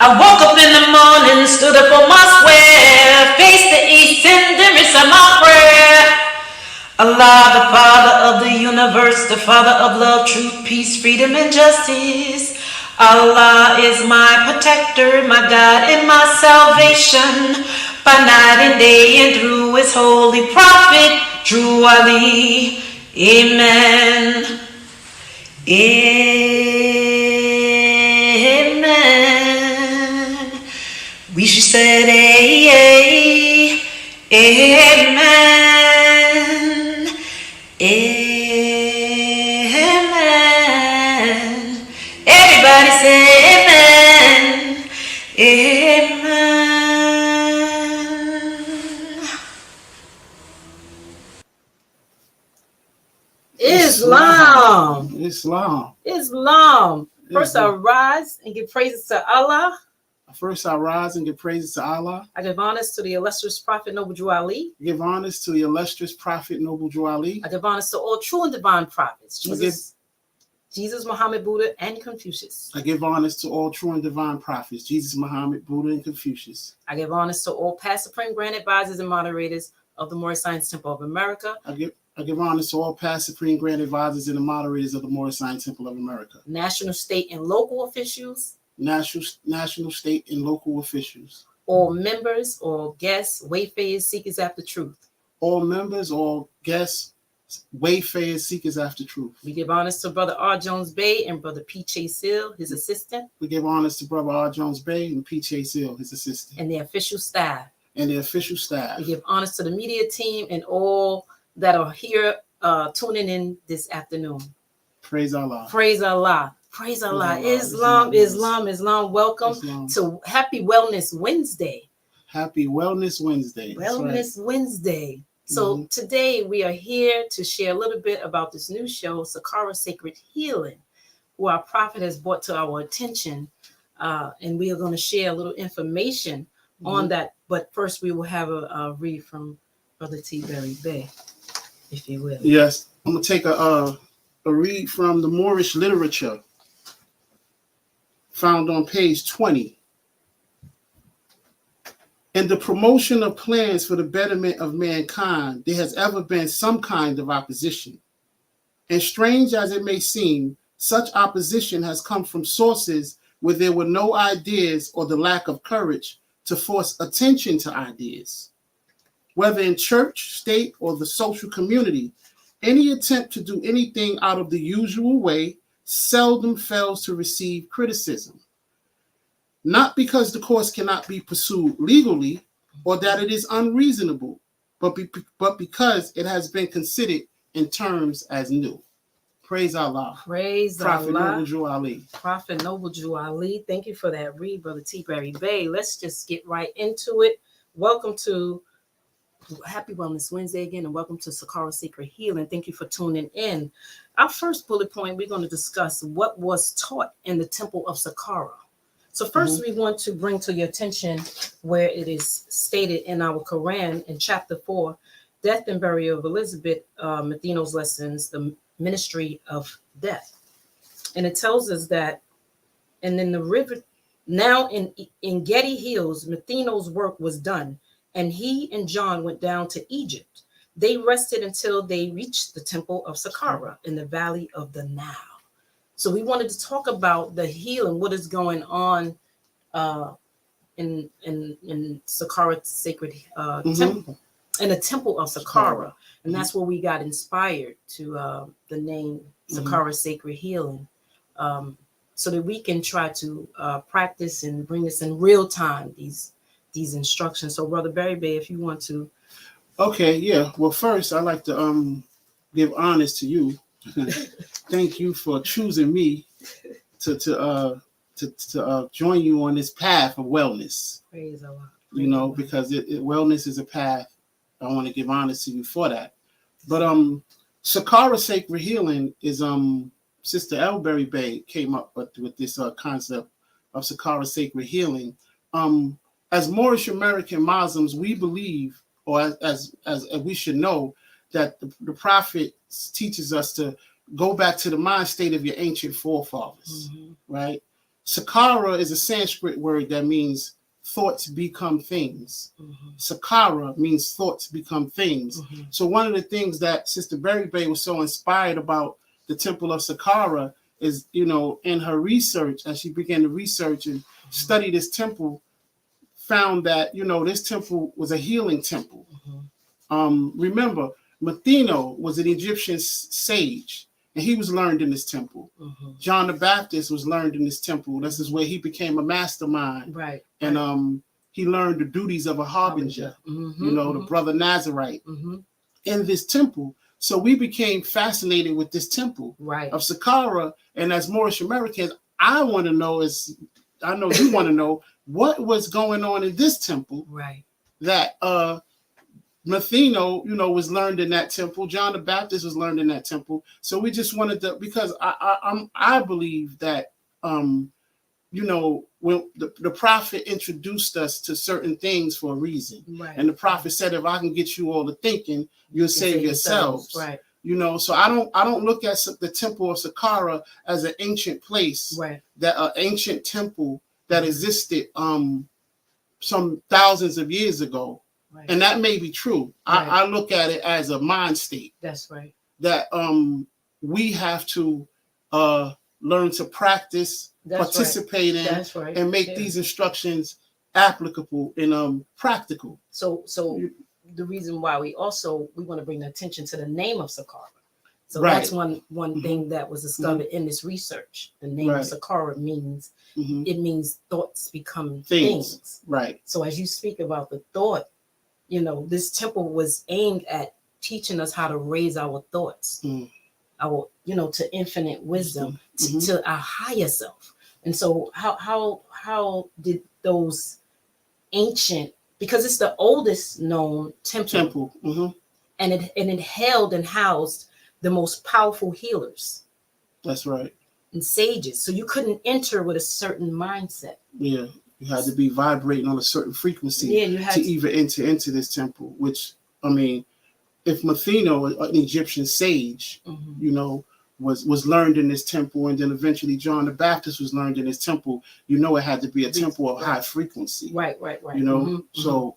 I woke up in the morning, stood up on my square, faced the east and then recited my prayer. Allah, the Father of the universe, the Father of love, truth, peace, freedom, and justice. Allah is my protector, my God, and my salvation, by night and day and through his holy prophet, true Ali. Amen. Amen. We should say amen. Amen. Everybody say amen. Amen. Islam. First I rise and give praises to Allah. First I rise and give praises to Allah. I give honors to the illustrious Prophet Noble Drew Ali. Give honors to the illustrious Prophet Noble Drew Ali. I give honors to all true and divine prophets, Jesus, Muhammad, Buddha, and Confucius. I give honors to all true and divine prophets, Jesus, Muhammad, Buddha, and Confucius. I give honors to all past supreme grand advisors and moderators of the Moorish Science Temple of America. I give honors to all past supreme grand advisors and the moderators of the Moorish Science Temple of America. National, state, and local officials. National, state, and local officials. All members, all guests, wayfarers, seekers after truth. All members, all guests, wayfarers, seekers after truth. We give honors to Brother R. Jones Bay and Brother P. Chase Seal, his assistant. We give honors to Brother R. Jones Bay and P. Chase Seal, his assistant. And their official staff. We give honors to the media team and all that are here tuning in this afternoon. Praise Allah. Praise Allah. Praise Allah. Islam. Welcome to Happy Wellness Wednesday. Happy Wellness Wednesday. Wednesday. So today we are here to share a little bit about this new show, Sakara Sacred Healing, who our prophet has brought to our attention. And we are going to share a little information on that. But first we will have a read from Brother T. Berry Bay, if you will. Yes. I'm going to take a read from the Moorish literature found on page 20. In the promotion of plans for the betterment of mankind, there has ever been some kind of opposition. And strange as it may seem, such opposition has come from sources where there were no ideas or the lack of courage to force attention to ideas. Whether in church, state, or the social community, any attempt to do anything out of the usual way seldom fails to receive criticism. Not because the course cannot be pursued legally or that it is unreasonable, but because it has been considered in terms as new. Praise Allah. Praise Prophet Allah. Noble Drew Ali. Prophet Noble Drew Ali. Thank you for that read, Brother T. Berry Bay. Let's just get right into it. Welcome to Happy Wellness Wednesday again, and welcome to Sakara Sacred Healing. Thank you for tuning in. Our first bullet point, we're going to discuss what was taught in the Temple of Saqqara. So first, we want to bring to your attention where it is stated in our Quran in chapter 4, Death and Burial of Elizabeth Matheno's Lessons, the Ministry of Death. And it tells us that, and in the river, now in Getty Hills, Matheno's work was done, and he and John went down to Egypt. They rested until they reached the Temple of Saqqara in the valley of the Nile. So we wanted to talk about the healing, what is going on uh, in Saqqara sacred Mm-hmm. temple, in the temple of Saqqara, and that's where we got inspired to the name Saqqara Sacred Healing, so that we can try to practice and bring this in real time, these instructions. So, Brother Berry Bay, if you want to. Okay, yeah. Well, first, I'd like to give honors to you. Thank you for choosing me to join you on this path of wellness. Praise Allah. You know, because wellness is a path. I want to give honors to you for that. But Sakara Sacred Healing is Sister Elberry Bay came up with this concept of Sakara Sacred Healing. As Moorish American Muslims, we believe, or as we should know, that the Prophet teaches us to go back to the mind state of your ancient forefathers, right? Sakara is a Sanskrit word that means thoughts become things. Sakara means thoughts become things. So one of the things that Sister Berry Bay was so inspired about the Temple of Sakara is, you know, in her research, as she began to research and study this temple, found that, you know, this temple was a healing temple. Remember, Matheno was an Egyptian sage, and he was learned in this temple. John the Baptist was learned in this temple. This is where he became a mastermind. Right. And he learned the duties of a harbinger, you know, the brother Nazarite in this temple. So we became fascinated with this temple of Sakara. And as Moorish Americans, I want to know, I know you want to know, what was going on in this temple that Matheno, you know, was learned in that temple. John the Baptist was learned in that temple. So we just wanted to, because I believe that, you know, when the prophet introduced us to certain things for a reason. And the prophet said, if I can get you all to thinking, you'll save yourselves. You know, so I don't look at the temple of Sakara as an ancient place, that an ancient temple that existed some thousands of years ago. And that may be true. I look at it as a mind state. That's right. That we have to learn to practice, participate in, and make these instructions applicable and practical. So the reason why we want to bring attention to the name of Sakara. So that's one thing that was discovered in this research. The name of Sakara means it means thoughts become things. Right. So as you speak about the thought, you know, this temple was aimed at teaching us how to raise our thoughts, our, you know, to infinite wisdom, to our higher self. And so how did those ancient, because it's the oldest known temple. And it held and housed the most powerful healers. That's right. And sages. So you couldn't enter with a certain mindset. Yeah. You had to be vibrating on a certain frequency to even enter into this temple, which, I mean, if Matheno, an Egyptian sage, you know, was learned in this temple, and then eventually John the Baptist was learned in this temple, you know, it had to be a temple of high frequency. Right. You know, so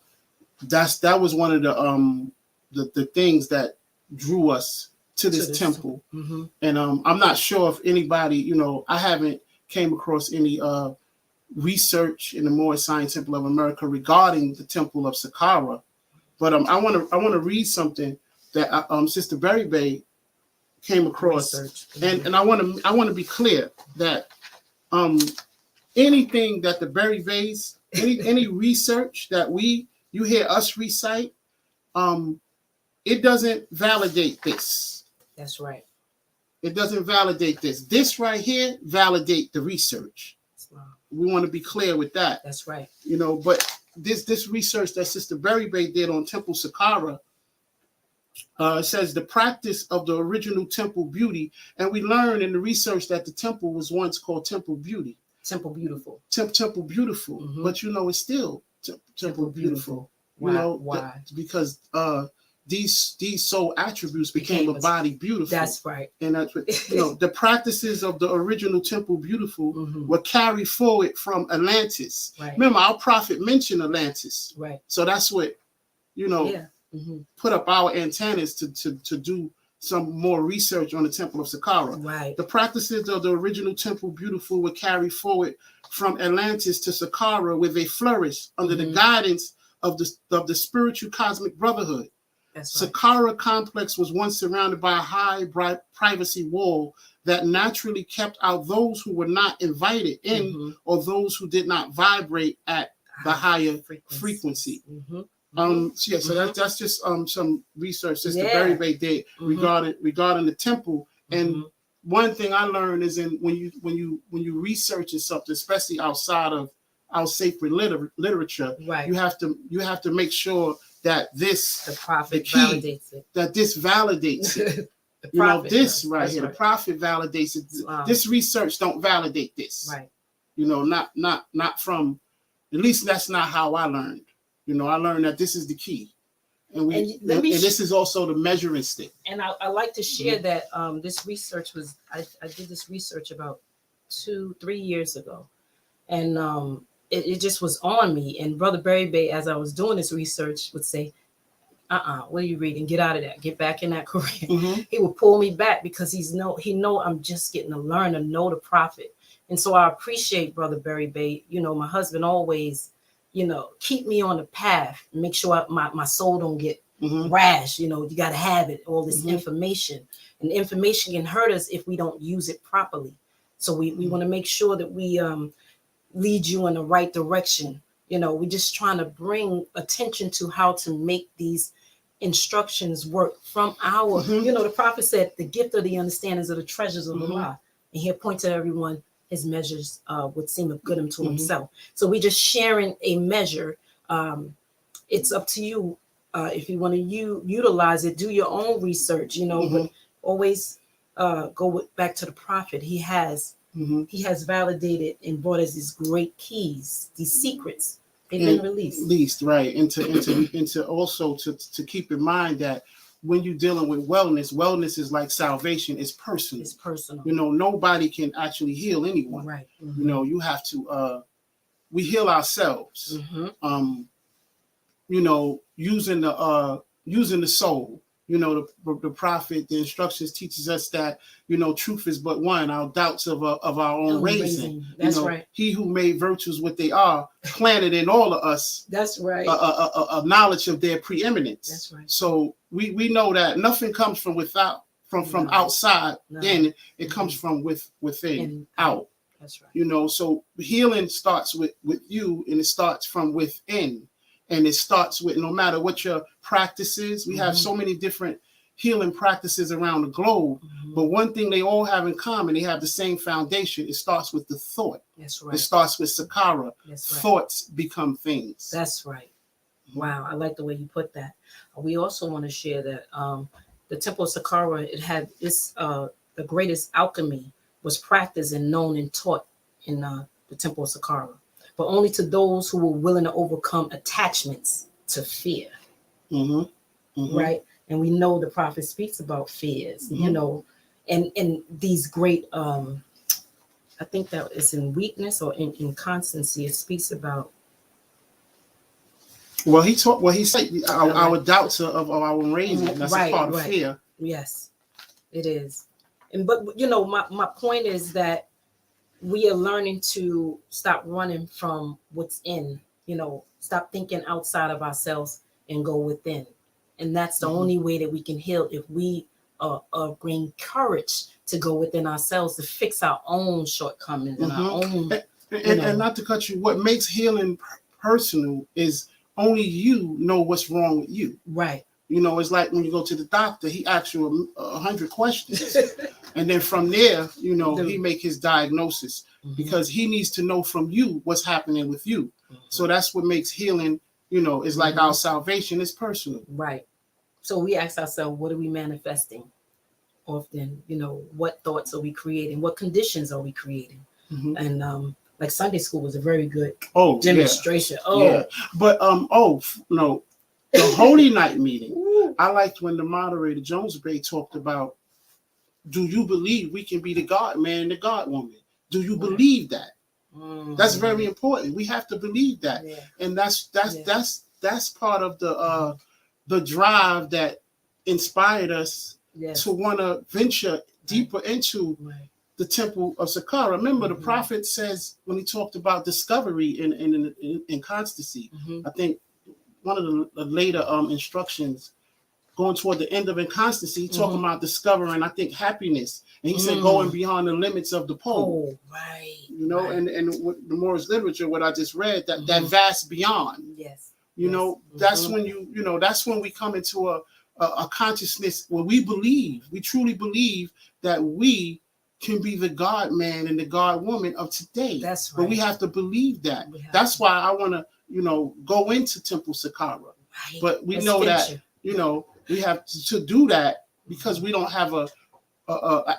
that was one of the things that drew us to this temple. And I'm not sure if anybody, you know, I haven't came across any research in the Moorish Science Temple of America regarding the Temple of Sakara, but I want to read something that Sister Berry Bay came across, and I want to be clear that anything that the Berry Bays, any research that you hear us recite, it doesn't validate this. That's right. It doesn't validate this. This right here validate the research. We want to be clear with that. That's right. You know, but this research that Sister Berry Bay did on Temple Sakara says the practice of the original temple beauty, and we learn in the research that the temple was once called Temple Beauty. Temple Beautiful. Temple Beautiful, but you know it's still Temple Beautiful. Why? You know, why? Because these soul attributes became a body beautiful. That's right. And that's what, you know, the practices of the original Temple Beautiful were carried forward from Atlantis. Remember, our prophet mentioned Atlantis. So that's what, you know, put up our antennas to do some more research on the Temple of Sakara. Right. The practices of the original temple beautiful were carried forward from Atlantis to Sakara, where they flourished under the guidance of the spiritual cosmic brotherhood. That's right. Sakara complex was once surrounded by a high privacy wall that naturally kept out those who were not invited in or those who did not vibrate at the higher frequency. So that's just some research Sister Berry Bay did regarding the temple. And one thing I learned is when you research something, especially outside of our sacred literature, you have to make sure that the prophet validates it. That this validates it. This right here, the prophet validates it. This research don't validate this. Right. Not from, at least that's not how I learned. I learned that this is the key. And this is also the measuring stick. And I like to share that this research was, I did this research about 2-3 years ago. And it just was on me. And Brother Berry Bay, as I was doing this research, would say, what are you reading? Get out of that. Get back in that career. He would pull me back because he know I'm just getting to learn to know the prophet. And so I appreciate Brother Berry Bay. My husband always, keep me on the path, make sure my soul don't get rash. You got to have it, all this information. And information can hurt us if we don't use it properly. So we want to make sure that we lead you in the right direction. We're just trying to bring attention to how to make these instructions work from our, the prophet said, the gift of the understandings of the treasures of the law. And he'll point to everyone his measures would seem good unto himself. So we're just sharing a measure. It's up to you if you want to utilize it, do your own research, but always go back to the prophet. He has validated and brought us these great keys, these secrets. They've been released. Right. And to also to keep in mind that when you're dealing with wellness is like salvation. It's personal. It's personal. Nobody can actually heal anyone. Right. You have to, we heal ourselves, using the soul. The prophet, the instructions teaches us that, truth is but one, our doubts of our own raising. That's right. He who made virtues what they are, planted in all of us. That's right. A knowledge of their preeminence. That's right. So we know that nothing comes from outside in, it comes from within, out. That's right. So healing starts with you, and it starts from within. And it starts with, no matter what your practice is, we have so many different healing practices around the globe. But one thing they all have in common, they have the same foundation. It starts with the thought. That's right. It starts with Sakara. That's right. Thoughts become things. That's right. Wow. I like the way you put that. We also want to share that the Temple of Sakara, it had this, the greatest alchemy was practiced and known and taught in the Temple of Sakara. But only to those who were willing to overcome attachments to fear. Right? And we know the prophet speaks about fears, and these great, I think that is in weakness or in constancy. It speaks about. He said our doubts of our own raising. That's a part of fear. Yes, it is. But my point is that we are learning to stop running from what's in, stop thinking outside of ourselves and go within. And that's the only way that we can heal, if we bring courage to go within ourselves to fix our own shortcomings and our own. And not to cut you, what makes healing personal is only you know what's wrong with you. Right. It's like when you go to the doctor, he asks you 100 questions. And then from there, he make his diagnosis because he needs to know from you what's happening with you. So that's what makes healing, is like our salvation is personal. Right. So we ask ourselves, what are we manifesting? Often, what thoughts are we creating? What conditions are we creating? And like Sunday school was a very good demonstration. Yeah. But no, the Holy Night meeting. I liked when the moderator Jones Bay talked about, do you believe we can be the God man, the God woman? Do you believe that? That's very important. We have to believe that, and that's part of the drive that inspired us Yes. to want to venture deeper into Right. the temple of Sakara. Remember, the Mhm. prophet says when he talked about discovery and constancy, Mhm. I think one of the later instructions going toward the end of inconstancy, talking Mhm. about discovering, I think, happiness. And he said going Mm. beyond the limits of the pole. Oh, right. You know, Right. and what the Moorish literature, what I just read, that Mhm. vast beyond. Yes. You Yes. know, that's Mhm. when that's when we come into a consciousness where we truly believe that we can be the God man and the God woman of today. That's But we right. have to believe that. We have That's to. why I want to, go into Temple Sakara. Right. But we Let's know that, venture. we have to do that because Mhm. we don't have a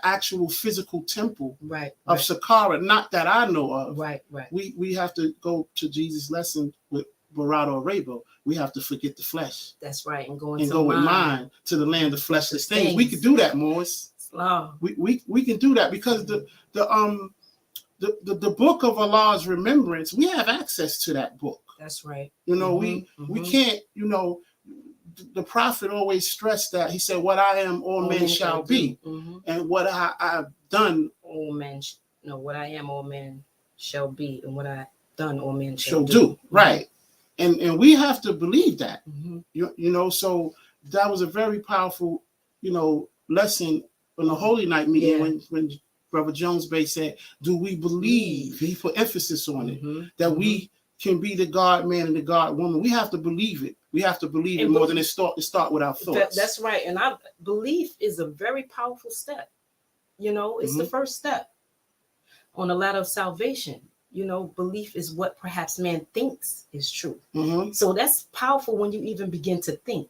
actual physical temple Right. of Right. Sakara, not that I know of. Right. Right. We have to go to Jesus' lesson with Barado Arabo. We have to forget the flesh That's right. And go and into go with mind. mind to the land of fleshless things. Things. We could do that, Morris. Slow. We can do that because the book of Allah's remembrance, we have access to that book. That's right. You know, we can't, the prophet always stressed that. He said, what I am, all men shall be. Mm-hmm. And what I've done, all men, what I am, all men shall be, and what I've done, all men shall do. do. Right. And we have to believe that. Mm-hmm. So that was a very powerful, lesson on the Holy Night meeting when Brother Jones Bay said, do we believe? He put emphasis on it, that we can be the God man and the God woman. We have to believe it. We have to believe it more than it start with our thoughts. That's right. And belief is a very powerful step. It's the first step on the ladder of salvation. Belief is what perhaps man thinks is true. So that's powerful when you even begin to think.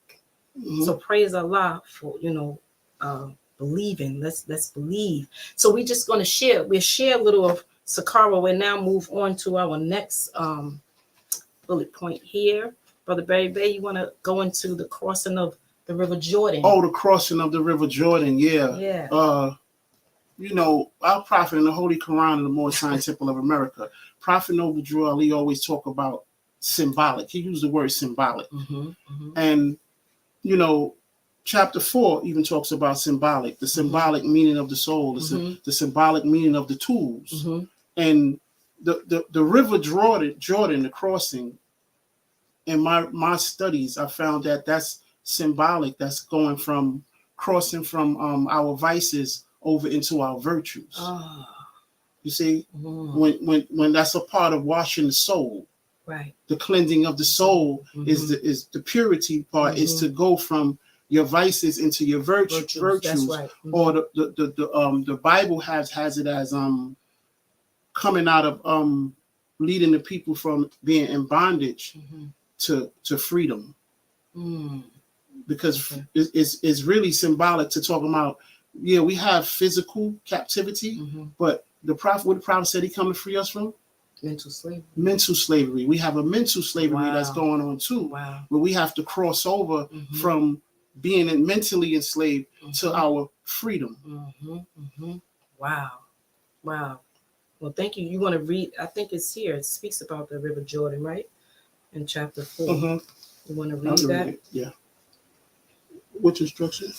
So praise Allah for believing. Let's believe. So we're just going to share. We'll share a little of Sakara. We'll now move on to our next bullet point here. Brother Barry Bay, you want to go into the crossing of the River Jordan? Oh, the crossing of the River Jordan. Yeah. Yeah. Our prophet in the Holy Quran and the Moorish Science Temple of America, Prophet Noble Drew Ali always talk about symbolic. He used the word symbolic. And, chapter 4 even talks about symbolic, the symbolic meaning of the soul, the symbolic meaning of the tools. And the River Jordan, the crossing, in my studies, I found that that's symbolic. That's going from crossing from our vices over into our virtues. You see, when that's a part of washing the soul, right? The cleansing of the soul is the purity part, is to go from your vices into your virtues. That's right. Or the Bible has it as coming out of leading the people from being in bondage to freedom. Because it's really symbolic to talk about, we have physical captivity, but the prophet said he come to free us from mental slavery. We have a mental slavery that's going on too, where we have to cross over from being mentally enslaved to our freedom. Wow. Well, thank you. You want to read? I think it's here. It speaks about the River Jordan, right? In chapter 4. You want to read that? Yeah. Which instruction?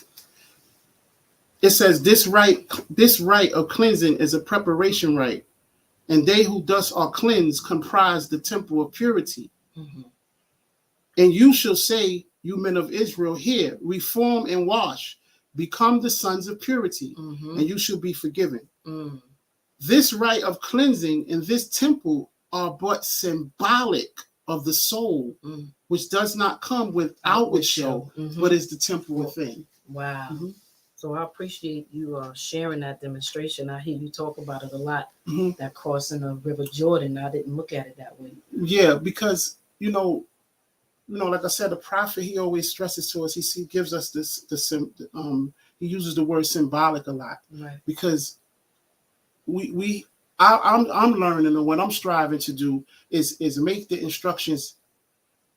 It says, this rite of cleansing is a preparation rite, and they who thus are cleansed comprise the temple of purity. And you shall say, you men of Israel, here, reform and wash, become the sons of purity, and you shall be forgiven. This rite of cleansing and this temple are but symbolic of the soul, which does not come with outward show, but is the temple within. Wow. So I appreciate you sharing that demonstration. I hear you talk about it a lot, that crossing of River Jordan. I didn't look at it that way. Yeah, because, like I said, the prophet, he always stresses to us, he gives us he uses the word symbolic a lot. Right. Because I'm learning, and what I'm striving to do is make the instructions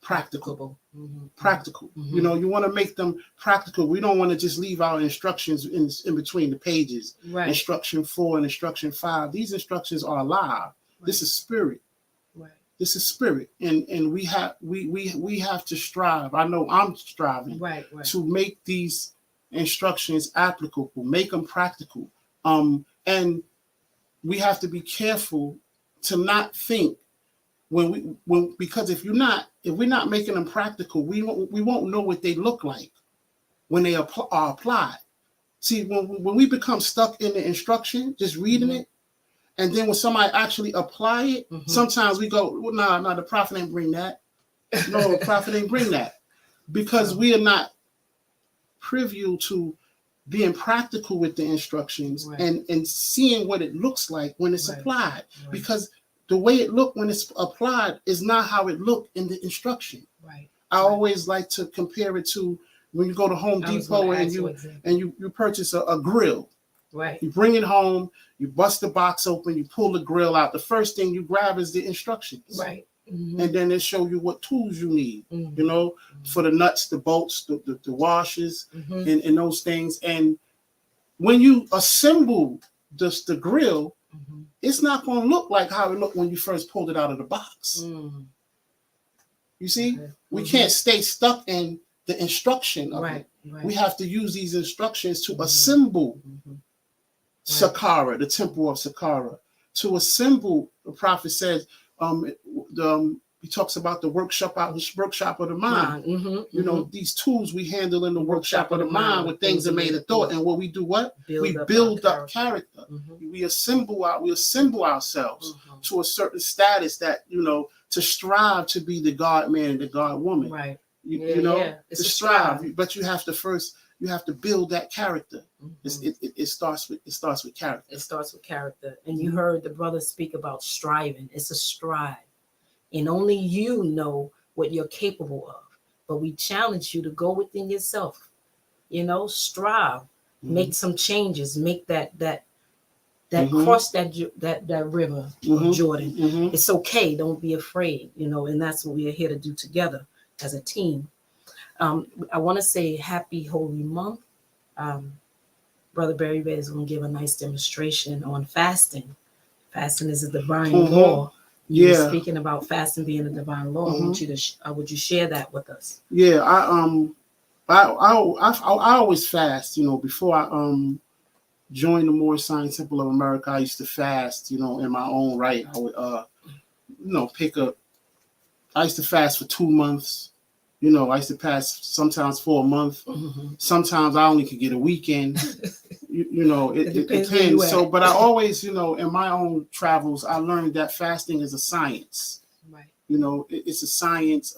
practical. Practical. You want to make them practical. We don't want to just leave our instructions in between the pages. Right. Instruction 4 and instruction 5. These instructions are alive. Right. This is spirit. Right. This is spirit, and we have to strive. I know I'm striving. Right. To make these instructions applicable, make them practical. And we have to be careful to not think because if we're not making them practical, we won't know what they look like when they are applied. See, when we become stuck in the instruction, just reading it, and then when somebody actually apply it, sometimes we go, well, no, the prophet ain't bring that. No, the prophet ain't bring that. Because we are not privy to being practical with the instructions and seeing what it looks like when it's applied. Right. Because the way it looked when it's applied is not how it looked in the instruction. Right. I always like to compare it to when you go to Home Depot and you purchase a grill. Right. You bring it home, you bust the box open, you pull the grill out. The first thing you grab is the instructions. Right. And then they show you what tools you need, for the nuts, the bolts, the washers, and those things. And when you assemble just the grill, it's not going to look like how it looked when you first pulled it out of the box. You see, we can't stay stuck in the instruction of it. Right. We have to use these instructions to assemble Sakara, the temple of Sakara. To assemble, the prophet says, he talks about the workshop of the mind. You know, these tools we handle in the workshop of the mind with things that made a thought. And what we do, we build up character. We assemble ourselves to a certain status that, to strive to be the God man and the God woman. Right. To strive. But you have to build that character. It starts with character. It starts with character. And you heard the brother speak about striving. It's a strive. And only you know what you're capable of. But we challenge you to go within yourself. Strive. Make some changes. Make that cross that river of Jordan. It's okay. Don't be afraid. And that's what we are here to do together as a team. I want to say happy holy month. Brother Barry Bay is going to give a nice demonstration on fasting. Fasting is a divine law. You were speaking about fasting being a divine law. I want you to would you share that with us? Yeah, I always fast. Before I joined the Moorish Science Temple of America, I used to fast. In my own right. I would I used to fast for 2 months. I used to fast sometimes for a month. Sometimes I only could get a weekend. It depends. So, but I always, in my own travels, I learned that fasting is a science. Right. It's a science.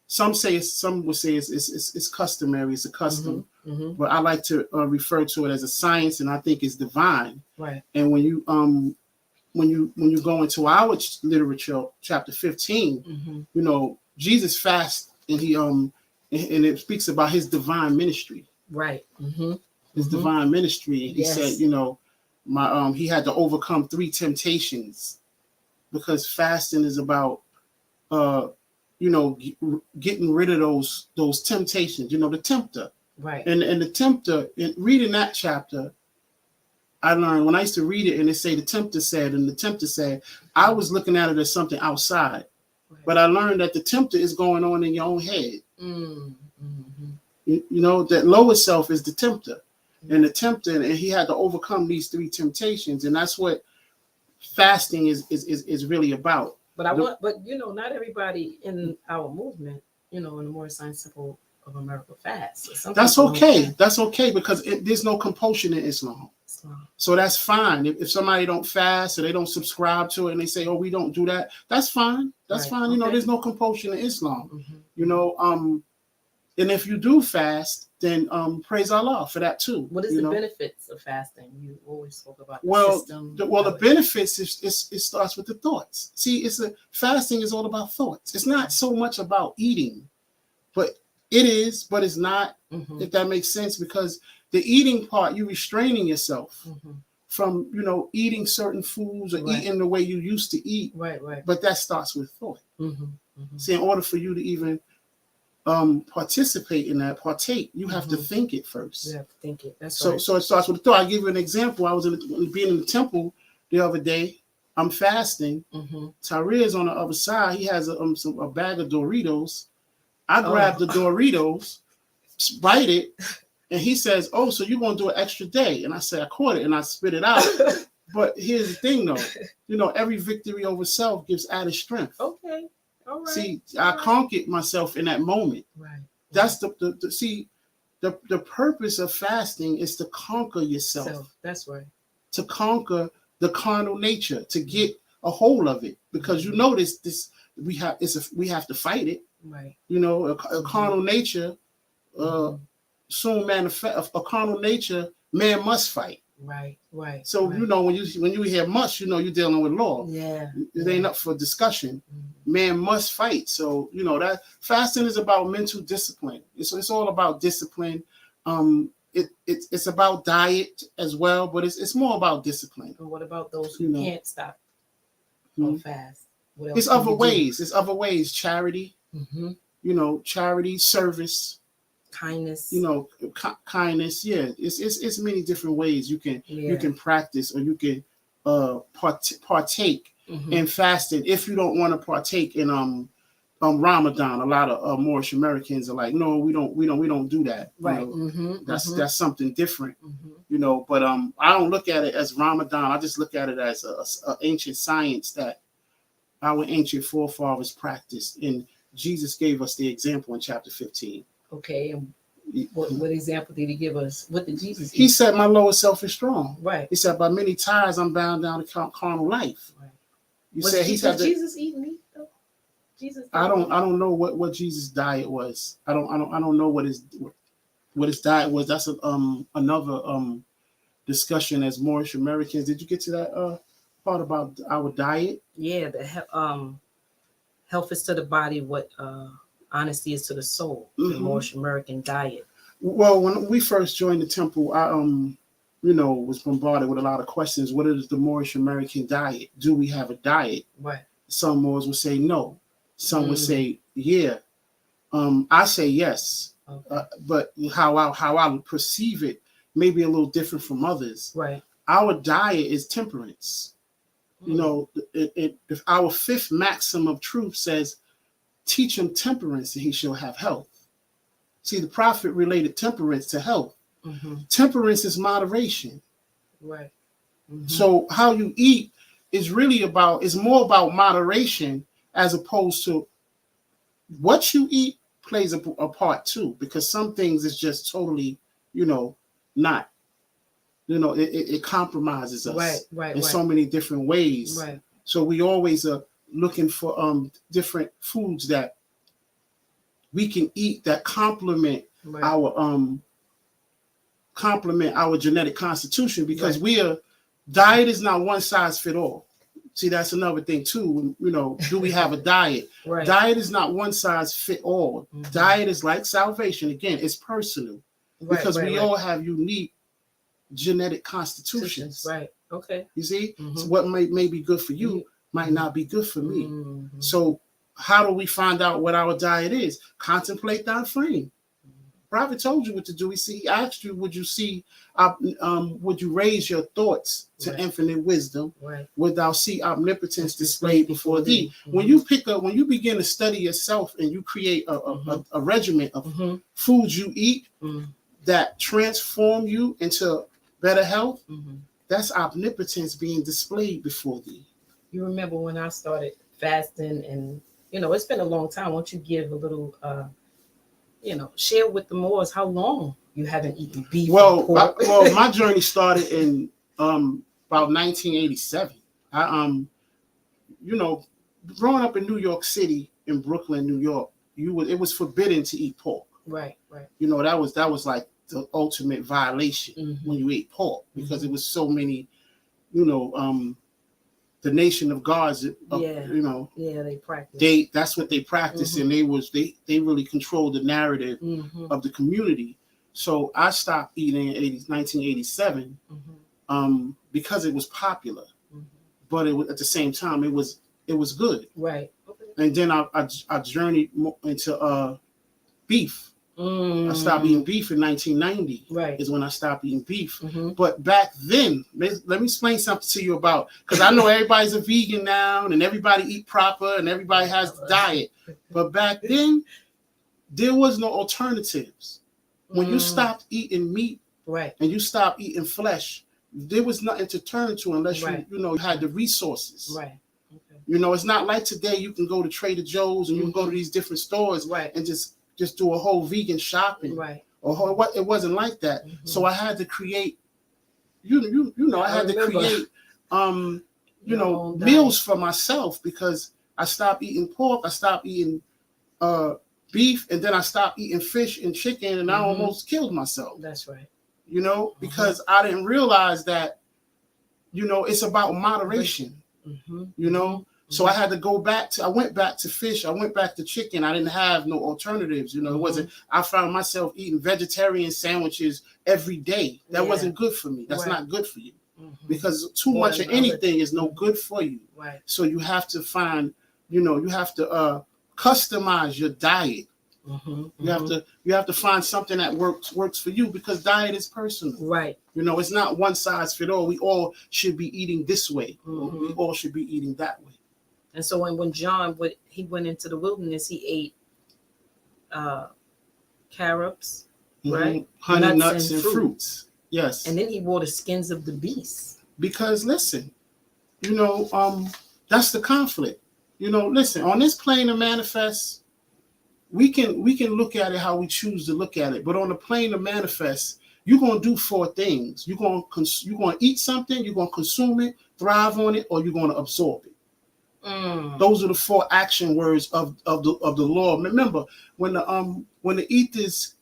Some would say it's customary. It's a custom. But I like to refer to it as a science, and I think it's divine. Right. And when you go into our literature, chapter 15, Jesus fasted. And he and it speaks about his divine ministry. Right. His divine ministry. And he said, he had to overcome 3 temptations, because fasting is about getting rid of those temptations, the tempter. Right. And the tempter, in reading that chapter, I learned when I used to read it and they say the tempter said, I was looking at it as something outside. But I learned that the tempter is going on in your own head. That lower self is the tempter. And the tempter, and he had to overcome these 3 temptations. And that's what fasting is really about. But not everybody in our movement, in the Moorish Science Temple of America fasts. That's okay. That's okay, because there's no compulsion in Islam. So that's fine. If somebody don't fast or they don't subscribe to it and they say, oh, we don't do that, that's fine. That's fine. There's no compulsion in Islam. And if you do fast, then praise Allah for that too. What is the benefits of fasting? You always spoke about the system. The benefits it starts with the thoughts. See, fasting is all about thoughts. It's not so much about eating, but it is, but it's not, if that makes sense, because the eating part, you're restraining yourself from, eating certain foods or eating the way you used to eat. Right. But that starts with thought. See, in order for you to even participate in that, you have to think it first. You have to think it. That's right. So it starts with thought. I'll give you an example. I was being in the temple the other day. I'm fasting. Tyre is on the other side. He has a bag of Doritos. I grabbed the Doritos, bite it, And he says, "Oh, so you're gonna do an extra day?" And I said, "I caught it," and I spit it out. But here's the thing, though. Every victory over self gives added strength. Okay. All right. See, I conquered myself in that moment. Right. That's the purpose of fasting is to conquer yourself. That's right. To conquer the carnal nature, to get a hold of it, because this we have to fight it. Right. A carnal nature soon manifest. A carnal nature, man must fight. Right. Right. So right. When you hear must, you're dealing with law. Yeah. It ain't up for discussion. Man must fight. So that fasting is about mental discipline. It's all about discipline. It's about diet as well, but it's more about discipline. And what about those who can't stop or fast? It's other ways. It's other ways. Charity. Charity, service, kindness. Kindness. Yeah, it's many different ways you can practice, or you can partake in fasting. If you don't want to partake in Ramadan, a lot of Moorish Americans are like, no, we don't do that. Right. That's something different. But I don't look at it as Ramadan. I just look at it as a ancient science that our ancient forefathers practiced, and Jesus gave us the example in chapter 15. Okay, and what example did he give us? What did Jesus eat? He said, "My lower self is strong." Right. He said, "By many ties I'm bound down to carnal life." Right. Was Jesus eating meat though? Jesus. I don't know what Jesus' diet was. I don't know what his diet was. That's another discussion as Moorish Americans. Did you get to that part about our diet? Yeah, the health is to the body what honesty is to the soul. The Moorish American diet. Well, when we first joined the temple, I was bombarded with a lot of questions. What is the Moorish American diet? Do we have a diet? Right. Some Moors would say no. Some would say yeah. I say yes. Okay. But how I perceive it may be a little different from others. Right. Our diet is temperance. Our fifth maxim of truth says, "Teach him temperance, and he shall have health." See, the prophet related temperance to health. Temperance is moderation. Right. So how you eat is more about moderation, as opposed to what you eat plays a part too, because some things is just totally, not. It compromises us in so many different ways. Right. So we always are looking for different foods that we can eat that complement our genetic constitution, because diet is not one size fit all. See, that's another thing too. Do we have a diet? Right. Diet is not one size fit all. Diet is like salvation. Again, it's personal, because we all have unique genetic constitutions. Right. Okay. You see, so what may be good for you might not be good for me. So how do we find out what our diet is? Contemplate thy frame. Prophet told you what to do. He asked you, would you raise your thoughts to infinite wisdom? Right. Would thou see omnipotence displayed before thee? When you begin to study yourself and you create a regimen of foods you eat that transform you into better health, that's omnipotence being displayed before thee. You remember when I started fasting, and it's been a long time. Won't you give a little share with the Moors how long you haven't eaten beef? Well, my journey started in about 1987. I growing up in New York City, in Brooklyn, New York, it was forbidden to eat pork. Right. That was like the ultimate violation when you ate pork, because it was so many, the nation of gods. They practice. That's what they practiced, and they really controlled the narrative of the community. So I stopped eating in 1987 because it was popular, but at the same time it was good. Right. Okay. And then I journeyed into beef. I stopped eating beef in 1990. Right. Is when I stopped eating beef. But back then, let me explain something to you about, because I know everybody's a vegan now and everybody eat proper and everybody has the diet. But back then, there was no alternatives. When you stopped eating meat, right, and you stopped eating flesh, there was nothing to turn to unless right, you had the resources. right. Okay. It's not like today you can go to Trader Joe's and you can go to these different stores Right. and just do a whole vegan shopping. Right. Or it wasn't like that. So I had to create, I had to create, meals for myself, because I stopped eating pork, I stopped eating beef, and then I stopped eating fish and chicken, and I almost killed myself. That's right. Because I didn't realize that, it's about moderation. So I had to I went back to fish, I went back to chicken. I didn't have no alternatives. It wasn't, I found myself eating vegetarian sandwiches every day. That wasn't good for me. That's not good for you, because too much of anything is no good for you. Right. So you have to find, you have to customize your diet. You have to find something that works for you, because diet is personal. Right. It's not one size fit all. We all should be eating this way. We all should be eating that way. And so when John went into the wilderness, he ate carrots, right? Honey, nuts and fruits. Yes. And then he wore the skins of the beasts. Because listen, that's the conflict. Listen, on this plane of manifest, we can look at it how we choose to look at it. But on the plane of manifest, you're gonna do 4 things. You're gonna eat something, you're gonna consume it, thrive on it, or you're gonna absorb it. Those are the 4 action words of the law. Remember, when the ethers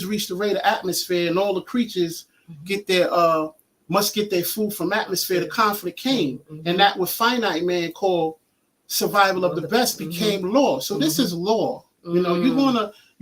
reach the rate of atmosphere, and all the creatures must get their food from atmosphere, the conflict came, and that what finite man called survival of the best became law. So this is law. You're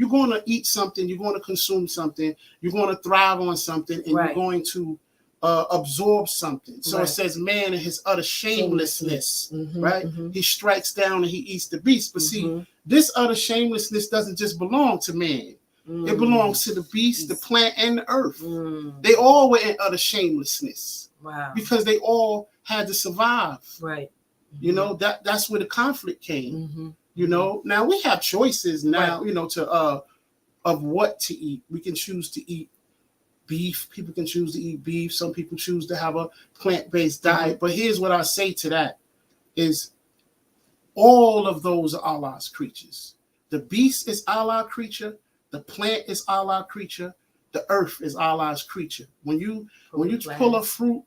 gonna eat something, you're gonna consume something, you're gonna thrive on something, and you're going to absorb something. So it says, man in his utter shamelessness, right? He strikes down and he eats the beast. But see, this utter shamelessness doesn't just belong to man. It belongs to the beast, the plant, and the earth. They all were in utter shamelessness. Wow. Because they all had to survive. Right. That's where the conflict came. Now we have choices now, of what to eat. We can choose to eat beef. People can choose to eat beef. Some people choose to have a plant-based diet. But here's what I say to that is, all of those are Allah's creatures. The beast is Allah's creature. The plant is Allah's creature. The earth is Allah's creature. When you pull a fruit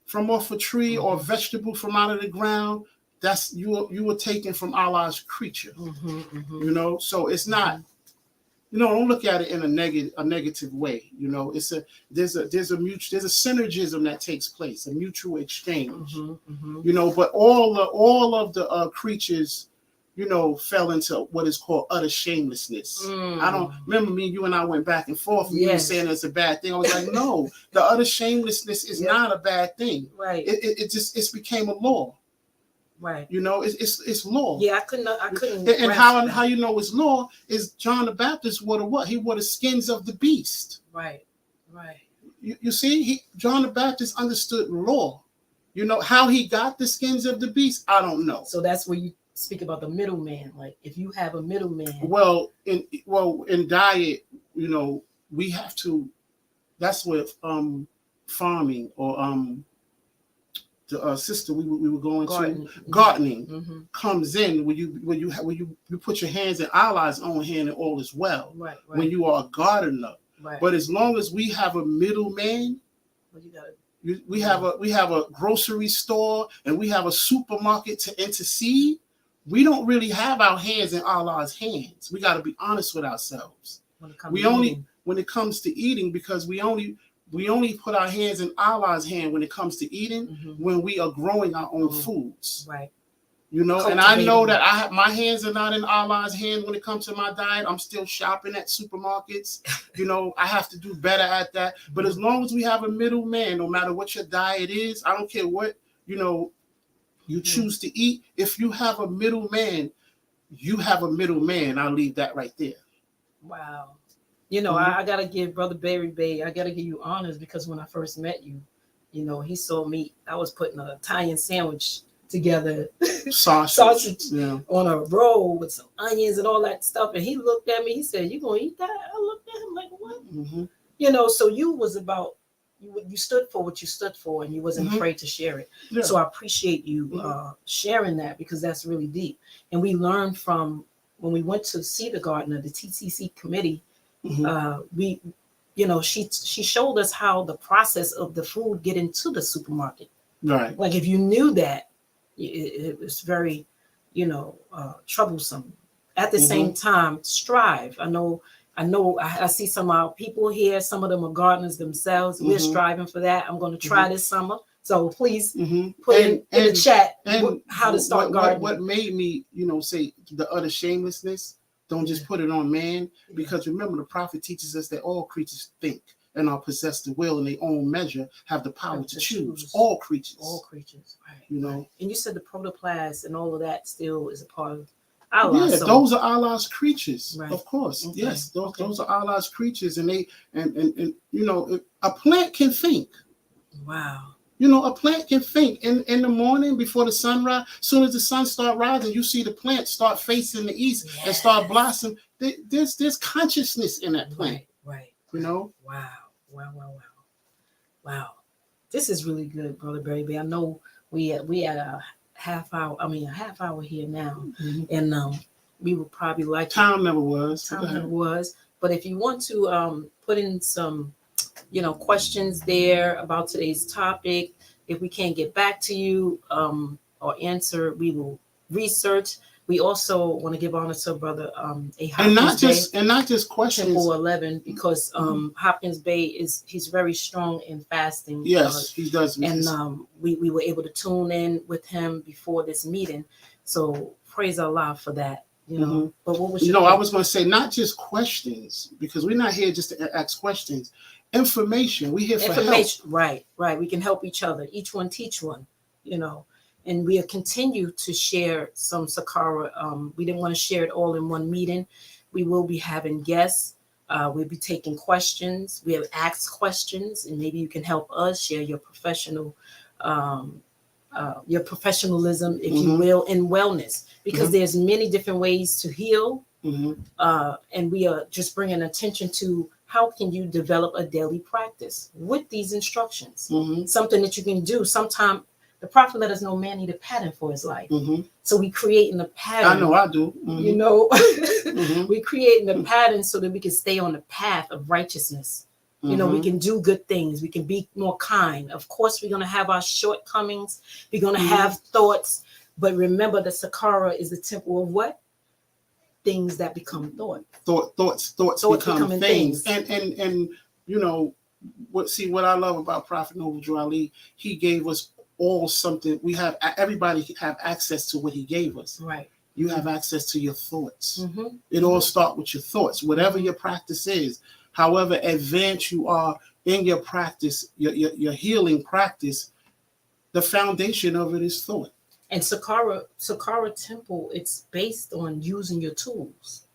from off a tree or a vegetable from out of the ground, that's you were taken from Allah's creature. So it's not, don't look at it in a negative way. There's a synergism that takes place, a mutual exchange. But all of the creatures, fell into what is called utter shamelessness. I don't remember you and I went back and forth. And you were saying it's a bad thing. I was like, no, the utter shamelessness is not a bad thing. Right. It became a law. Right. It's law. Yeah, I couldn't. And how you know it's law is John the Baptist wore the what? He wore the skins of the beast. Right. Right. You see, John the Baptist understood law. How he got the skins of the beast, I don't know. So that's where you speak about the middleman. Like, if you have a middleman. Well, in diet, we have to. That's what farming or the sister we were going to gardening comes in when you put your hands in Allah's own hand and all is well. Right. When you are a gardener. Right. But as long as we have a middleman, we have a grocery store and we have a supermarket to intercede. We don't really have our hands in Allah's hands. We got to be honest with ourselves. When it comes to eating, because we only put our hands in Allah's hand when it comes to eating, when we are growing our own foods. Right. And I know that my hands are not in Allah's hand when it comes to my diet. I'm still shopping at supermarkets. I have to do better at that. But as long as we have a middleman, no matter what your diet is, I don't care what, you choose to eat. If you have a middleman, you have a middleman. I'll leave that right there. Wow. I got to give Brother Barry Bay, I got to give you honors, because when I first met you, he saw me, I was putting an Italian sandwich together Sausage. on a roll with some onions and all that stuff. And he looked at me. He said, "You gonna eat that?" I looked at him like, "What?" Mm-hmm. You know. So you was about you stood for what you stood for, and you wasn't afraid to share it. Yeah. So I appreciate you sharing that, because that's really deep. And we learned from when we went to see the gardener, the TCC committee. We, she showed us how the process of the food get into the supermarket. Right. Like if you knew that, it was very, troublesome. At the same time, strive. I see some of our people here. Some of them are gardeners themselves. We're striving for that. I'm going to try this summer. So please put in the chat how to start gardening. What made me, say the utter shamelessness, don't just put it on man, because remember the prophet teaches us that all creatures think and are possessed the will in their own measure, have the power to choose. All creatures. All creatures, right. Right. And you said the protoplasm and all of that still is a part of Allah. Yeah, those are Allah's creatures, right. Of course. Okay. Yes, those are Allah's creatures, and they and a plant can think. Wow. A plant can think in the morning before the sunrise. As soon as the sun start rising, you see the plant start facing the east and start blossoming. There's consciousness in that plant. Right. Wow. This is really good, Brother Berry. I know we at a half hour here now, and we would probably like time never was. But if you want to put in some questions there about today's topic, if we can't get back to you or answer, we will research. We also want to give honor to Brother and not just questions. Temple 11, because Hopkins Bay he's very strong in fasting. Yes, he does. And we were able to tune in with him before this meeting. So praise Allah for that. But what was I was going to say not just questions, because we're not here just to ask questions. Information. We're here for help. Right. We can help each other. Each one teach one. And we'll continue to share some Sakara. We didn't want to share it all in one meeting. We will be having guests. We'll be taking questions. We have asked questions, and maybe you can help us share your your professionalism, if you will, in wellness, because there's many different ways to heal. And we are just bringing attention to how can you develop a daily practice with these instructions, something that you can do. Sometimes the prophet let us know man need a pattern for his life. So we creating a pattern. I know I do. We creating a pattern so that we can stay on the path of righteousness. We can do good things. We can be more kind. Of course, we're going to have our shortcomings. We're going to have thoughts. But remember, the Sakara is the temple of what? Things that become thought. Thoughts become things. And what I love about Prophet Noble Ali, he gave us all something. Everybody have access to what he gave us. Right. You have access to your thoughts. It all starts with your thoughts. Whatever your practice is, however advanced you are in your practice, your healing practice, the foundation of it is thought. And Sakara Temple, it's based on using your tools.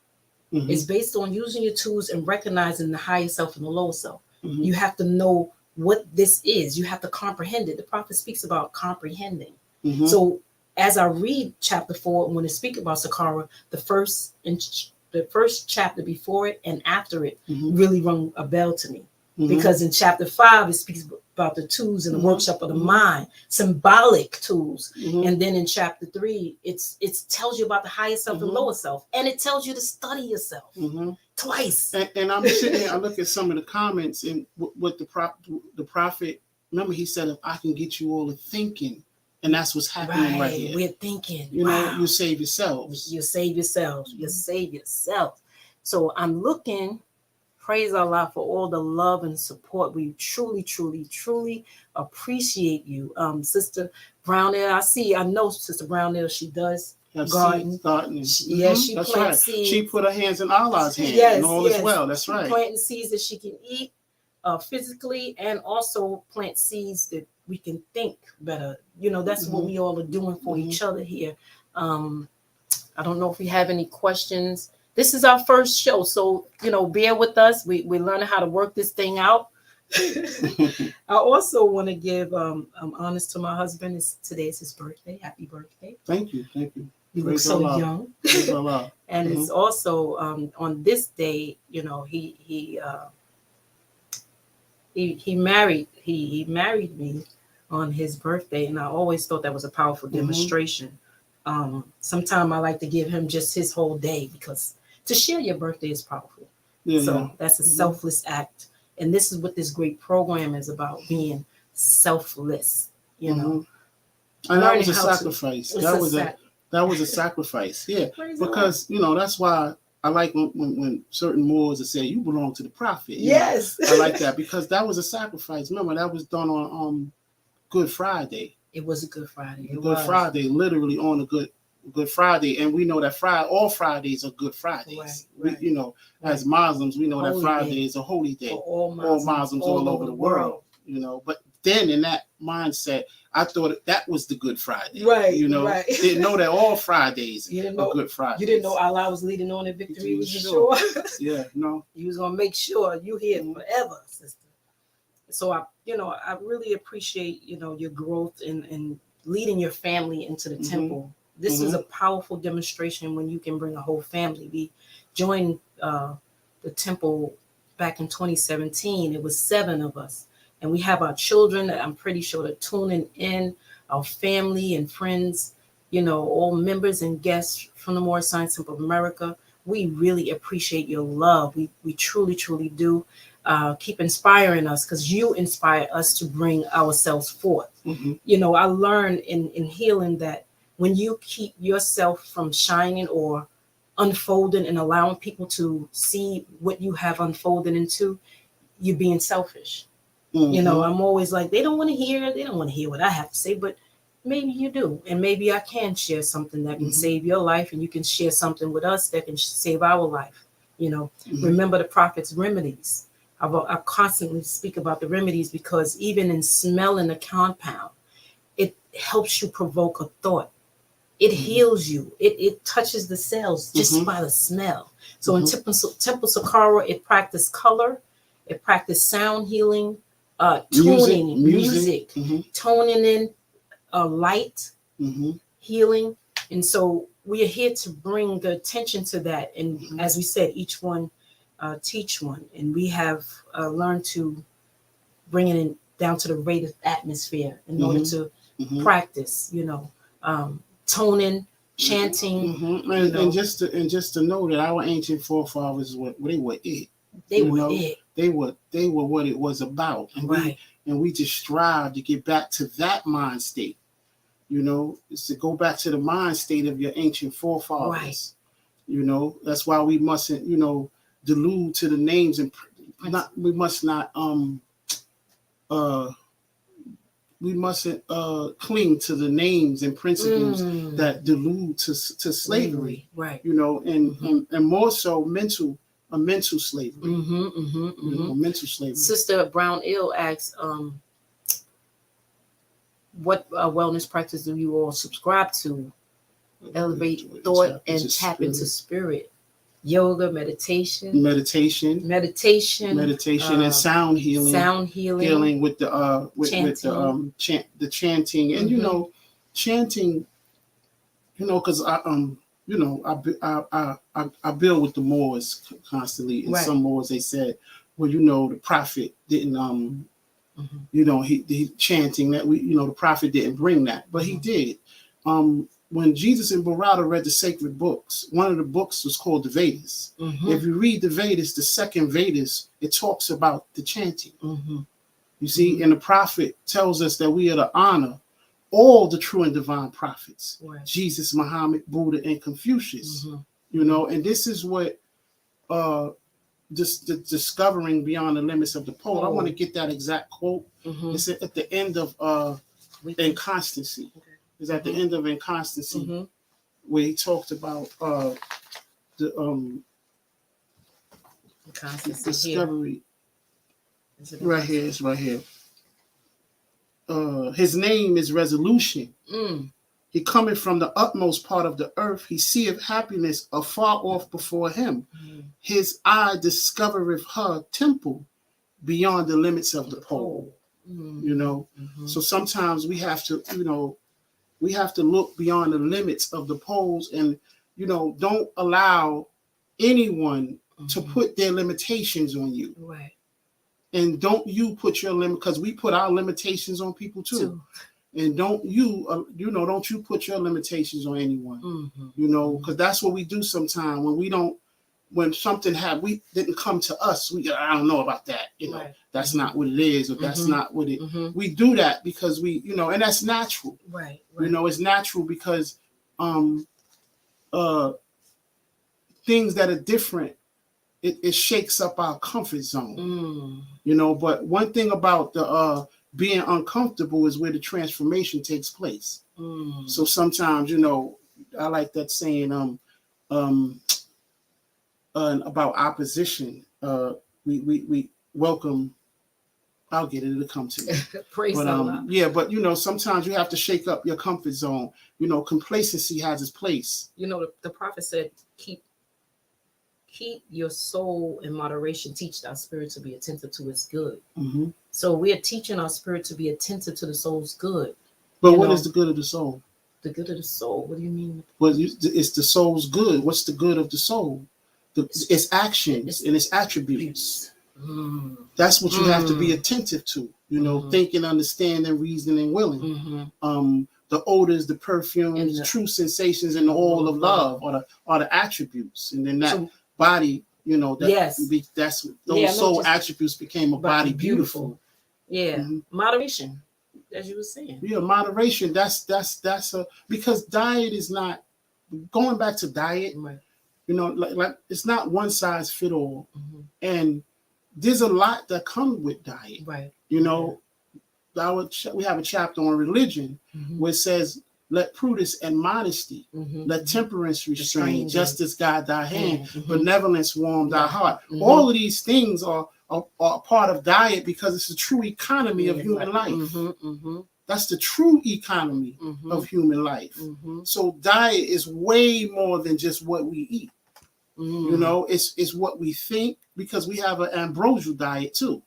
It's based on using your tools and recognizing the higher self and the lower self. You have to know what this is. You have to comprehend it. The prophet speaks about comprehending. So as I read chapter 4, when it speaks about Sakara, the first chapter before it and after it really rung a bell to me. Because in chapter 5, it speaks about the tools and the workshop of the mind, symbolic tools. And then in chapter 3, it tells you about the higher self and lower self. And it tells you to study yourself twice. And I'm sitting here, I look at some of the comments and what the prophet, remember he said, if I can get you all to thinking, and that's what's happening right here. We're thinking. You save yourselves. You save yourselves. You save yourself. So I'm looking, praise Allah for all the love and support. We truly, truly, truly appreciate you. Sister Brownell, I know Sister Brownell, she does garden. She plants seeds. She put her hands in Allah's hands and all is well. That's right. Planting seeds that she can eat physically, and also plant seeds that we can think better. That's what we all are doing for each other here. I don't know if we have any questions. This is our first show, so bear with us. We're learning how to work this thing out. I also want to give honest to my husband. Today is his birthday. Happy birthday! Thank you, thank you. You look Praise so Allah. young. Praise Allah. And it's also on this day, he married me on his birthday, and I always thought that was a powerful demonstration. Sometime I like to give him just his whole day, because to share your birthday is powerful. So that's a selfless act, and this is what this great program is about: being selfless. You know, and that was a sacrifice. That was a sacrifice. Yeah, Praise because that's why I like when certain Moors say you belong to the Prophet. Yes, I like that, because that was a sacrifice. Remember, that was done on Good Friday. It was a Good Friday. Friday, literally on a Good Friday, and we know that all Fridays are Good Fridays. Right. We, as Muslims, we know that Friday is a holy day. For all Muslims all over the world. But then in that mindset, I thought that was the Good Friday. Right. Didn't know that all Fridays are Good Fridays. You didn't know Allah was leading on in victory. Was sure? Yeah, no. You was gonna make sure you here forever, sister. So I really appreciate your growth and leading your family into the temple. This is a powerful demonstration when you can bring a whole family. We joined the temple back in 2017. It was 7 of us, and we have our children that I'm pretty sure are tuning in, our family and friends, all members and guests from the Moorish Science Temple of America. We really appreciate your love. We truly, truly do. Keep inspiring us, because you inspire us to bring ourselves forth. I learned in healing that when you keep yourself from shining or unfolding and allowing people to see what you have unfolded into, you're being selfish. I'm always like, they don't want to hear what I have to say, but maybe you do, and maybe I can share something that can save your life, and you can share something with us that can save our life. Remember the Prophet's remedies. I constantly speak about the remedies, because even in smelling a compound, it helps you provoke a thought. It heals you. It touches the cells just by the smell. So in Temple Sakara, it practiced color, it practiced sound healing, tuning, music, toning in light, healing. And so we are here to bring the attention to that. And as we said, each one teach one. And we have learned to bring it in down to the rate of atmosphere in order to practice, toning, chanting. And just to know that our ancient forefathers they were it. They were it. They were what it was about. And we just strive to get back to that mind state. Is to go back to the mind state of your ancient forefathers. That's why we mustn't, delude to the names, and we mustn't cling to the names and principles that delude to slavery. And more so mental slavery. Mental slavery. Sister Brown Ill asks, what wellness practice do you all subscribe to? Elevate thought and tap into spirit. Yoga, meditation, and sound healing. Healing with the the chanting, and chanting. Because I build with the Moors constantly, and some Moors, they said, well, the Prophet didn't he chanting that the Prophet didn't bring that, but he did. When Jesus and Bharata read the sacred books, one of the books was called the Vedas. If you read the Vedas, the second Vedas, it talks about the chanting. You see, and the Prophet tells us that we are to honor all the true and divine prophets, Jesus, Muhammad, Buddha, and Confucius. And this is what just the discovering beyond the limits of the pole. I want to get that exact quote. It's at the end of Inconstancy. Is at the end of Inconstancy, where he talked about the discovery. Right here, it's right here. His name is resolution. He cometh from the utmost part of the earth. He seeth happiness afar off before him. His eye discovereth her temple, beyond the limits of the pole. Mm-hmm. You know, Mm-hmm. so sometimes we have to, we have to look beyond the limits of the poles, and don't allow anyone to put their limitations on you. Right. And don't you put your limit, because we put our limitations on people too. And don't you put your limitations on anyone. Mm-hmm. Because that's what we do sometimes when something we didn't come to us. I don't know about that. Right. That's not what it is, or that's not what it. We do that because and that's natural. Right. It's natural because things that are different, it shakes up our comfort zone. But one thing about the being uncomfortable is where the transformation takes place. So sometimes, I like that saying about opposition. We welcome. I'll get it. It'll come to me. Praise God. Yeah, but sometimes you have to shake up your comfort zone. Complacency has its place. The prophet said, keep your soul in moderation. Teach our spirit to be attentive to its good. Mm-hmm. So we are teaching our spirit to be attentive to the soul's good. But what is the good of the soul? The good of the soul. What do you mean? Well, it's the soul's good. What's the good of the soul? Its actions and its attributes. That's what you have to be attentive to. Thinking, understanding, reasoning, willing. The odors, the perfumes, the true sensations, and the oil of love are the attributes. And then that body, that's those soul attributes became a body beautiful. Yeah, moderation, as you were saying. Yeah, moderation. That's because diet is not going back to diet. Right. Like it's not one size fit all, and there's a lot that comes with diet. Right. We have a chapter on religion where it says, let prudence and modesty, let temperance restrain, justice guide thy hand, benevolence warm thy heart. All of these things are part of diet because it's the true economy of human life. That's the true economy of human life. So diet is way more than just what we eat. It's what we think, because we have an ambrosial diet too.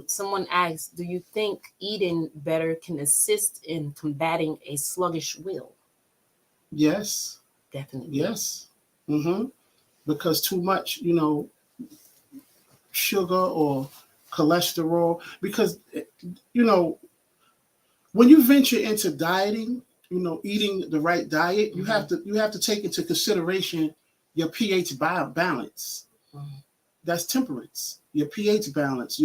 Someone asked, do you think eating better can assist in combating a sluggish will? Yes. Definitely. Yes. Because too much, sugar or cholesterol, because, when you venture into dieting, eating the right diet, you have to take into consideration your pH balance. That's temperance. Your pH balance.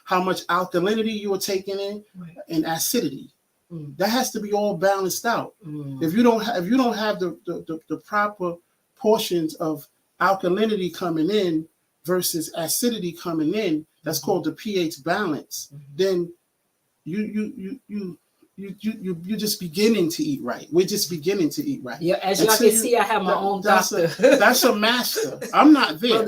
How much alkalinity you are taking in, and acidity. That has to be all balanced out. If you don't have the proper portions of alkalinity coming in versus acidity coming in, that's called the pH balance. Then you're just beginning to eat right. We're just beginning to eat right. Yeah, as y'all can see, I have my own doctor. That's a master. I'm not there.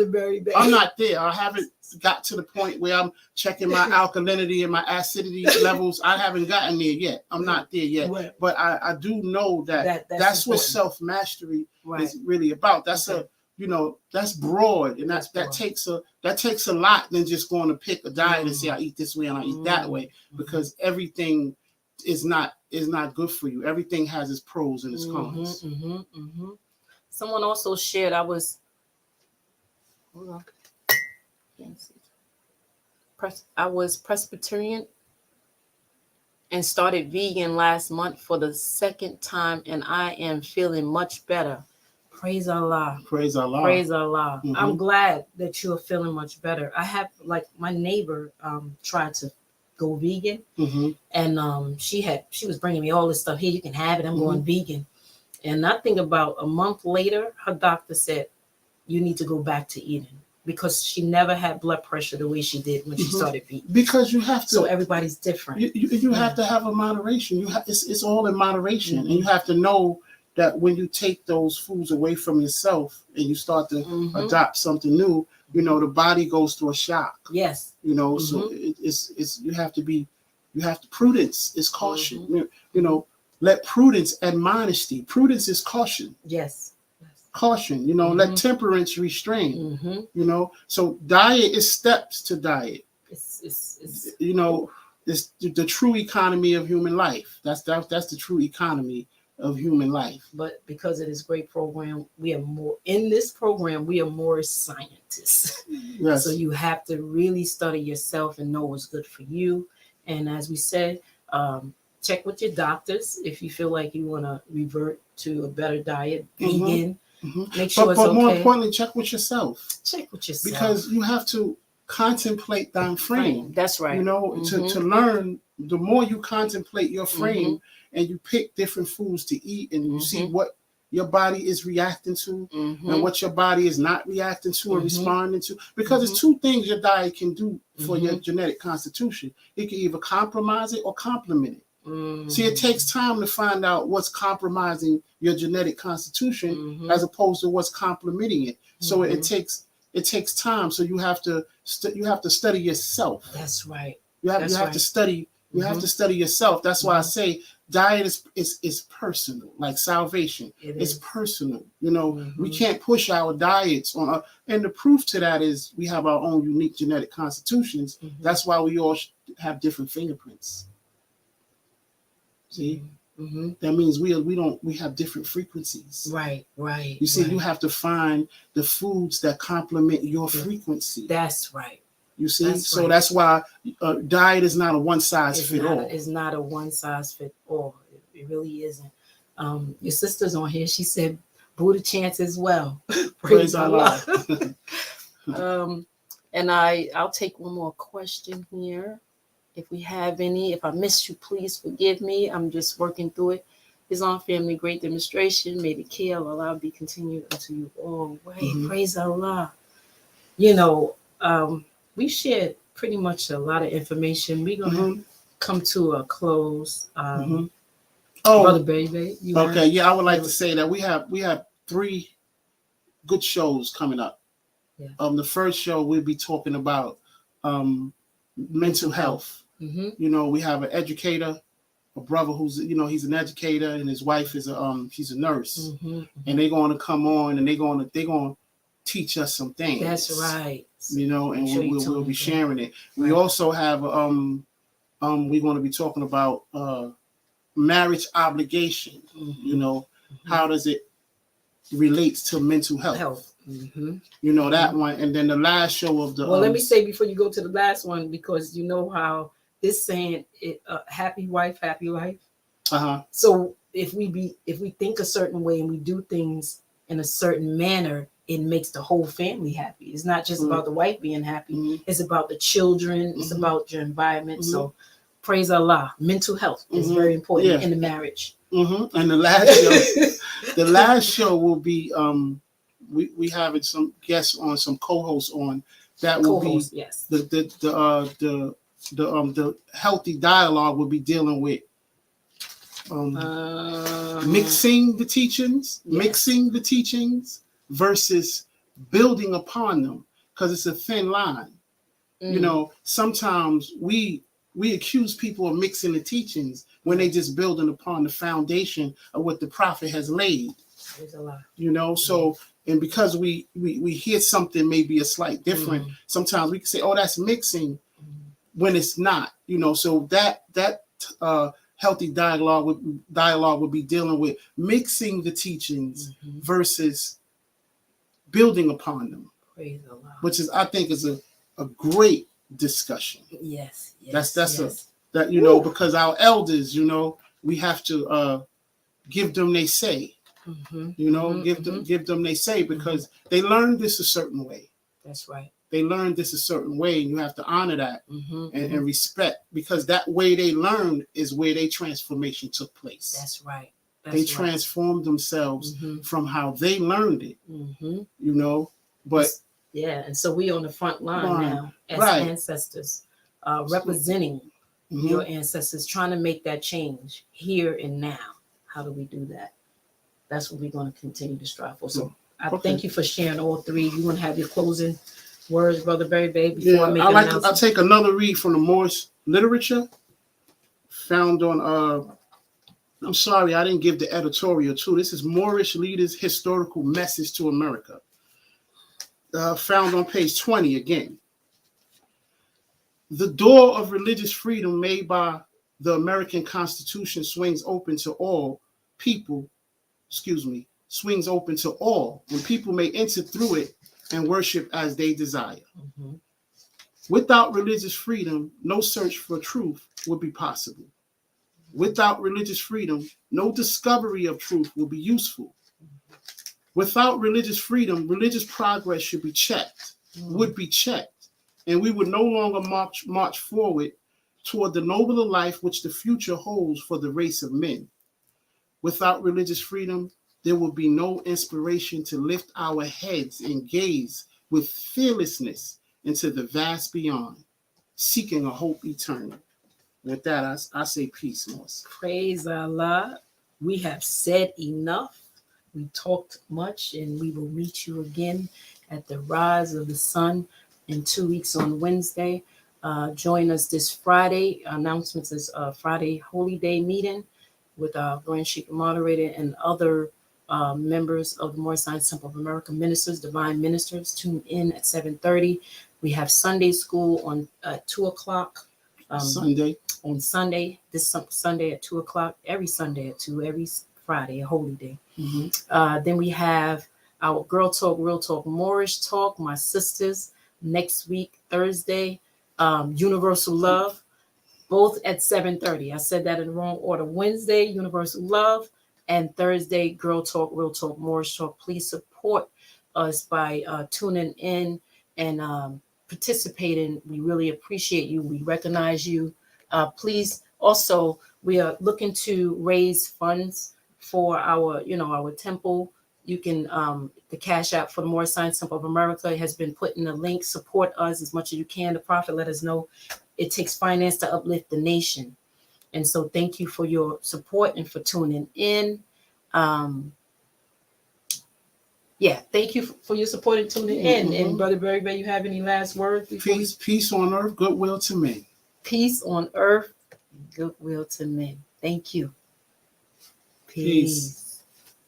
I'm not there. I haven't got to the point where I'm checking my alkalinity and my acidity levels. I haven't gotten there yet. I'm not there yet. Right. But I do know that's what self-mastery is really about. That's that's broad, and that takes a lot than just going to pick a diet and say I eat this way and I eat that way, because everything is not good for you. Everything has its pros and its cons. Someone also shared I was Presbyterian and started vegan last month for the second time, and I am feeling much better. Praise Allah. Praise Allah. Praise Allah. I'm glad that you're feeling much better. I have, my neighbor tried to go vegan, and she was bringing me all this stuff. Here, you can have it. I'm going vegan. And I think about a month later, her doctor said, you need to go back to eating, because she never had blood pressure the way she did when she started vegan. Because you have to. So everybody's different. You have to have a moderation. It's all in moderation, and you have to know that when you take those foods away from yourself and you start to adopt something new, the body goes through a shock. Yes. So it's you have to prudence is caution. Let prudence and modesty. Prudence is caution. Yes. Caution. Let temperance restrain. So diet is steps to diet. you know, it's the true economy of human life. That's the true economy of human life. But because of this great program, we are more in this program. We are more scientists. Yes. So you have to really study yourself and know what's good for you. And as we said, check with your doctors if you feel like you want to revert to a better diet, vegan. Make sure it's okay. But more importantly, check with yourself. Check with yourself. Because you have to contemplate thy frame. That's right. You know, to learn, the more you contemplate your frame and you pick different foods to eat and you see what your body is reacting to and what your body is not reacting to or responding to. Because it's two things your diet can do for your genetic constitution. It can either compromise it or complement it. See, it takes time to find out what's compromising your genetic constitution as opposed to what's complementing it. So it takes time. So you have to study yourself. That's right. You have to study. You have to study yourself. That's why I say diet is personal, like salvation. It's personal. You know, we can't push our diets on. And the proof to that is we have our own unique genetic constitutions. That's why we all have different fingerprints. See, that means we have different frequencies. Right. You see, you have to find the foods that complement your frequency. That's right. You see, that's why diet is not a one size fit all. It's not a one size fit all. It really isn't. Your sister's on here. She said, "Buddha chants as well." Praise Allah. And I'll take one more question here. If we have any, if I missed you, please forgive me. I'm just working through it. His own family, great demonstration. May the care of Allah be continued unto you always. Praise Allah. You know, we shared pretty much a lot of information. We're going to come to a close. Brother Baby. I would like to say that we have 3 good shows coming up. Yeah. The first show we'll be talking about mental health. You know, we have an educator, a brother who's, you know, he's an educator, and his wife is she's a nurse, and they're going to come on and they're going to teach us some things. That's right. You know, and we'll be sharing it. We also have we're going to be talking about marriage obligation. You know, how does it relates to mental health? You know, that one. And then the last show of the let me say before you go to the last one, because you know how this saying happy wife, happy life. So if we think a certain way and we do things in a certain manner, it makes the whole family happy. It's not just about the wife being happy. It's about the children. It's about your environment. So praise Allah. Mental health is very important in the marriage. And the last show will be we having some guests on, some co-hosts on that will be the healthy dialogue will be dealing with mixing the teachings versus building upon them, because it's a thin line. You know, sometimes we accuse people of mixing the teachings when they just building upon the foundation of what the prophet has laid. There's a lot. You know, so and because we hear something maybe a slight different, sometimes we can say, "Oh, that's mixing," when it's not. You know, so that healthy dialogue would be dealing with mixing the teachings versus building upon them. Praise Allah. Which is, I think, is a great discussion. Yes. That you know, because our elders, you know, we have to give them they say. You know, give them they say, because they learned this a certain way. That's right. They learned this a certain way, and you have to honor that and respect, because that way they learned is where their transformation took place. That's right. They transformed themselves from how they learned it. You know, but and so we on the front line now as ancestors, representing your ancestors, trying to make that change here and now. How do we do that? That's what we're going to continue to strive for. So I thank you for sharing all 3. You want to have your closing words, Brother Berry Bay, before I make an announcement? I'll take another read from the Moorish literature found on I'm sorry, I didn't give the editorial too. This is Moorish Leaders' Historical Message to America. Found on page 20 again. The door of religious freedom made by the American Constitution swings open to all people, swings open to all, and people may enter through it and worship as they desire. Mm-hmm. Without religious freedom, no search for truth would be possible. Without religious freedom, no discovery of truth will be useful. Without religious freedom, religious progress should be checked, would be checked, and we would no longer march forward toward the nobler life which the future holds for the race of men. Without religious freedom, there will be no inspiration to lift our heads and gaze with fearlessness into the vast beyond, seeking a hope eternal. With that, I say peace, Moss. Praise Allah. We have said enough. We talked much, and we will meet you again at the rise of the sun in 2 weeks on Wednesday. Join us this Friday. Announcements is Friday Holy Day meeting with our Grand Sheikh moderator and other members of the Morris Science Temple of America ministers, divine ministers. Tune in at 7:30. We have Sunday school on 2 o'clock. Sunday. On Sunday, this Sunday at 2 o'clock, every Sunday at 2, every Friday, a holy day. Mm-hmm. Then we have our Girl Talk, Real Talk, Moorish Talk, my sisters, next week, Thursday, Universal Love, both at 7:30. I said that in the wrong order. Wednesday, Universal Love, and Thursday, Girl Talk, Real Talk, Moorish Talk. Please support us by tuning in and participating. We really appreciate you. We recognize you. Please also, we are looking to raise funds for our temple. You can the Cash App for the Morris Science Temple of America has been put in the link. Support us as much as you can. The prophet let us know it takes finance to uplift the nation. And so thank you for your support and for tuning in. Thank you for your support and tuning in. Mm-hmm. And Brother Berry, you have any last words? Peace on earth, goodwill to men. Peace on earth, goodwill to men. Thank you. Peace.